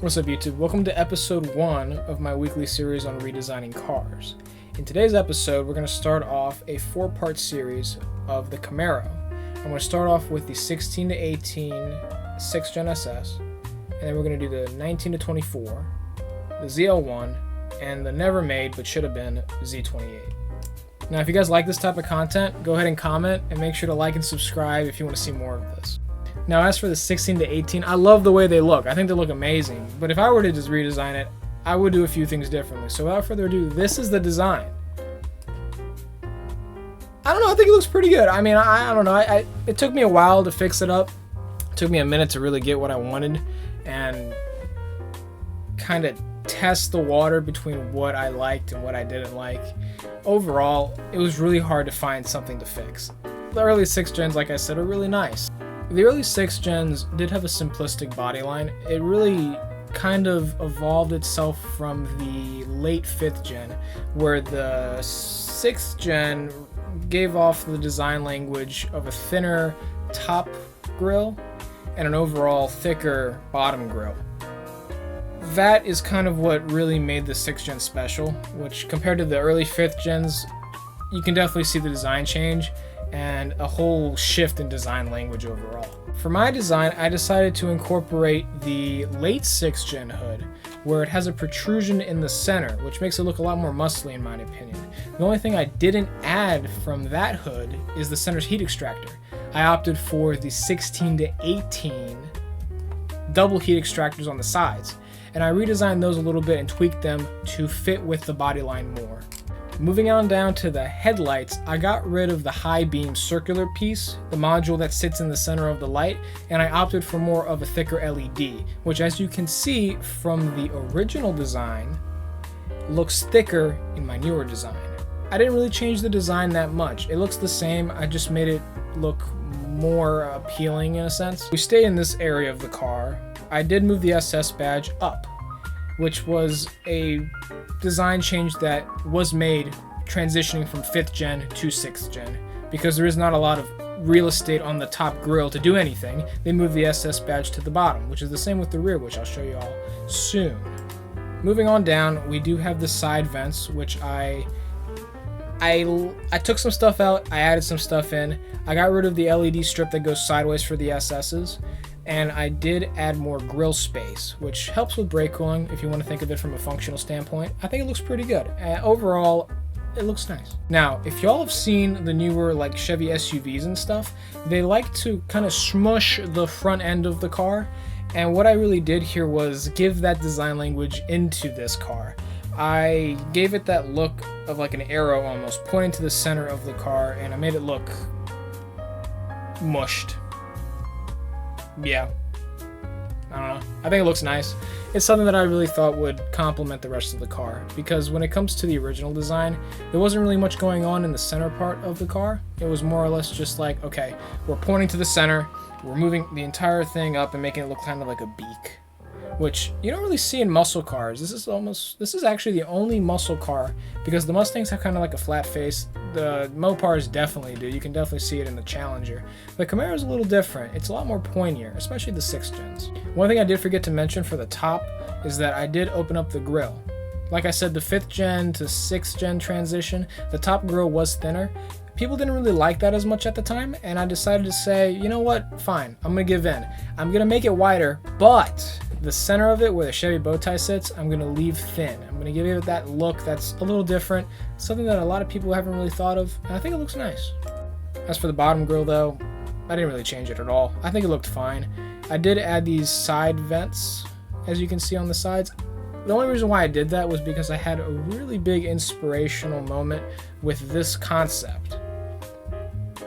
What's up, YouTube? Welcome to episode 1 of my weekly series on redesigning cars. In today's episode, we're going to start off a 4-part series of the Camaro. I'm going to start off with the 16 to 18 6th Gen SS, and then we're going to do the 19 to 24, the ZL1, and the never made but should have been Z28. Now, if you guys like this type of content, go ahead and comment, and make sure to like and subscribe if you want to see more of this. Now, as for the 16 to 18, I love the way they look. I think they look amazing. But if I were to just redesign it, I would do a few things differently. So without further ado, this is the design. I don't know, I think it looks pretty good. I mean, I don't know. It took me a while to fix it up. It took me a minute to really get what I wanted and kind of test the water between what I liked and what I didn't like. Overall, it was really hard to find something to fix. The early 6th gens, like I said, are really nice. The early 6th gens did have a simplistic body line. It really kind of evolved itself from the late 5th gen, where the 6th gen gave off the design language of a thinner top grille and an overall thicker bottom grille. That is kind of what really made the 6th gen special, which compared to the early 5th gens, you can definitely see the design change and a whole shift in design language overall. For my design, I decided to incorporate the late 6th gen hood, where it has a protrusion in the center, which makes it look a lot more muscly in my opinion. The only thing I didn't add from that hood is the center's heat extractor. I opted for the 16 to 18 double heat extractors on the sides, and I redesigned those a little bit and tweaked them to fit with the body line more. Moving on down to the headlights, I got rid of the high beam circular piece, the module that sits in the center of the light, and I opted for more of a thicker LED, which, as you can see from the original design, looks thicker in my newer design. I didn't really change the design that much. It looks the same, I just made it look more appealing in a sense. We stay in this area of the car. I did move the SS badge up, which was a design change that was made transitioning from 5th gen to 6th gen. Because there is not a lot of real estate on the top grille to do anything, they moved the SS badge to the bottom, which is the same with the rear, which I'll show you all soon. Moving on down, we do have the side vents, which I took some stuff out, I added some stuff in. I got rid of the LED strip that goes sideways for the SS's. And I did add more grille space, which helps with brake cooling if you want to think of it from a functional standpoint. I think it looks pretty good. Overall, it looks nice. Now, if y'all have seen the newer like Chevy SUVs and stuff, they like to kind of smush the front end of the car. And what I really did here was give that design language into this car. I gave it that look of like an arrow almost, pointing to the center of the car, and I made it look mushed. Yeah, I don't know. I think it looks nice. It's something that I really thought would complement the rest of the car, because when it comes to the original design, there wasn't really much going on in the center part of the car. It was more or less just like, okay, we're pointing to the center, we're moving the entire thing up and making it look kind of like a beak, which you don't really see in muscle cars. This is actually the only muscle car, because the Mustangs have kind of like a flat face. The Mopars definitely do. You can definitely see it in the Challenger. The Camaro is a little different. It's a lot more pointier, especially the 6th gens. One thing I did forget to mention for the top is that I did open up the grille. Like I said, the 5th gen to 6th gen transition, the top grille was thinner. People didn't really like that as much at the time, and I decided to say, you know what, fine, I'm gonna give in. I'm gonna make it wider, but the center of it, where the Chevy bow tie sits, I'm gonna leave thin. I'm gonna give it that look that's a little different, something that a lot of people haven't really thought of, and I think it looks nice. As for the bottom grille though, I didn't really change it at all. I think it looked fine. I did add these side vents, as you can see on the sides. The only reason why I did that was because I had a really big inspirational moment with this concept.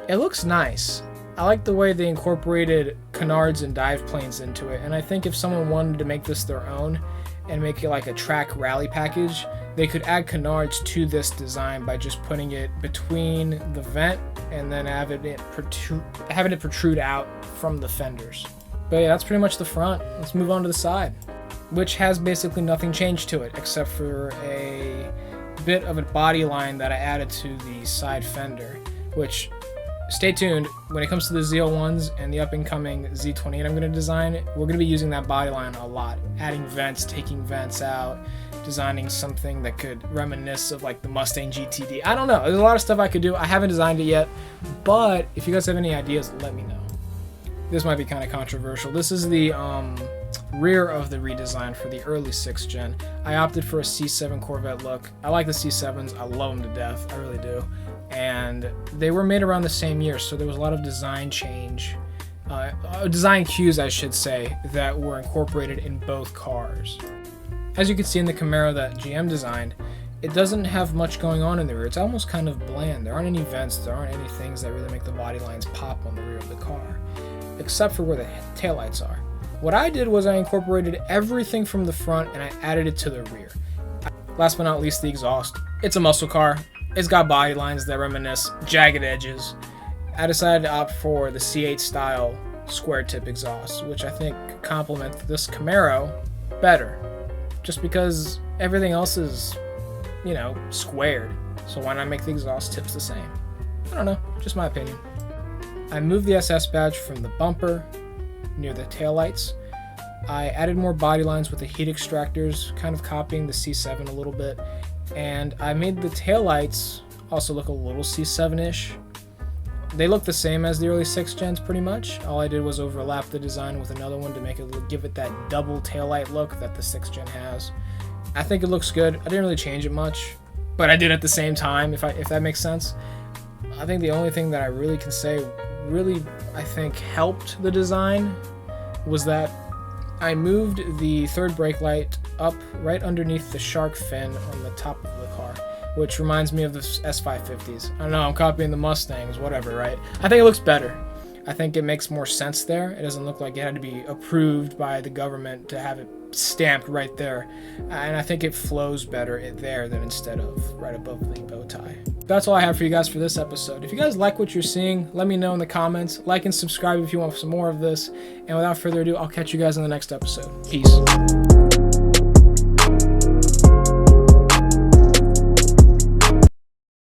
It looks nice. I like the way they incorporated canards and dive planes into it, and I think if someone wanted to make this their own and make it like a track rally package, they could add canards to this design by just putting it between the vent and then having it protrude out from the fenders. But yeah, that's pretty much the front. Let's move on to the side, which has basically nothing changed to it except for a bit of a body line that I added to the side fender, which stay tuned. When it comes to the Z01s and the up-and-coming Z28 I'm going to design, we're going to be using that body line a lot. Adding vents, taking vents out, designing something that could reminisce of like the Mustang GTD. I don't know. There's a lot of stuff I could do. I haven't designed it yet, but if you guys have any ideas, let me know. This might be kind of controversial. This is the rear of the redesign for the early 6th gen. I opted for a C7 Corvette look. I like the C7s. I love them to death. I really do. And they were made around the same year, so there was a lot of design change, design cues, I should say, that were incorporated in both cars. As you can see in the Camaro that GM designed, it doesn't have much going on in the rear. It's almost kind of bland. There aren't any vents, there aren't any things that really make the body lines pop on the rear of the car, except for where the taillights are. What I did was I incorporated everything from the front and I added it to the rear. Last but not least, the exhaust. It's a muscle car. It's got body lines that reminisce, jagged edges. I decided to opt for the C8 style square tip exhaust, which I think complement this Camaro better. Just because everything else is, you know, squared. So why not make the exhaust tips the same? I don't know, just my opinion. I moved the SS badge from the bumper near the taillights. I added more body lines with the heat extractors, kind of copying the C7 a little bit. And I made the taillights also look a little C7-ish. They look the same as the early 6th gens pretty much. All I did was overlap the design with another one to make it give it that double taillight look that the 6th gen has. I think it looks good. I didn't really change it much, but I did at the same time, if that makes sense. I think the only thing that I really can say really, I think, helped the design was that I moved the third brake light up right underneath the shark fin on the top of the car, which reminds me of the S550s. I don't know, I'm copying the Mustangs, whatever, right? I think it looks better. I think it makes more sense there. It doesn't look like it had to be approved by the government to have it stamped right there. And I think it flows better there than instead of right above the bow tie. That's all I have for you guys for this episode. If you guys like what you're seeing, let me know in the comments. Like and subscribe if you want some more of this. And without further ado, I'll catch you guys in the next episode. Peace.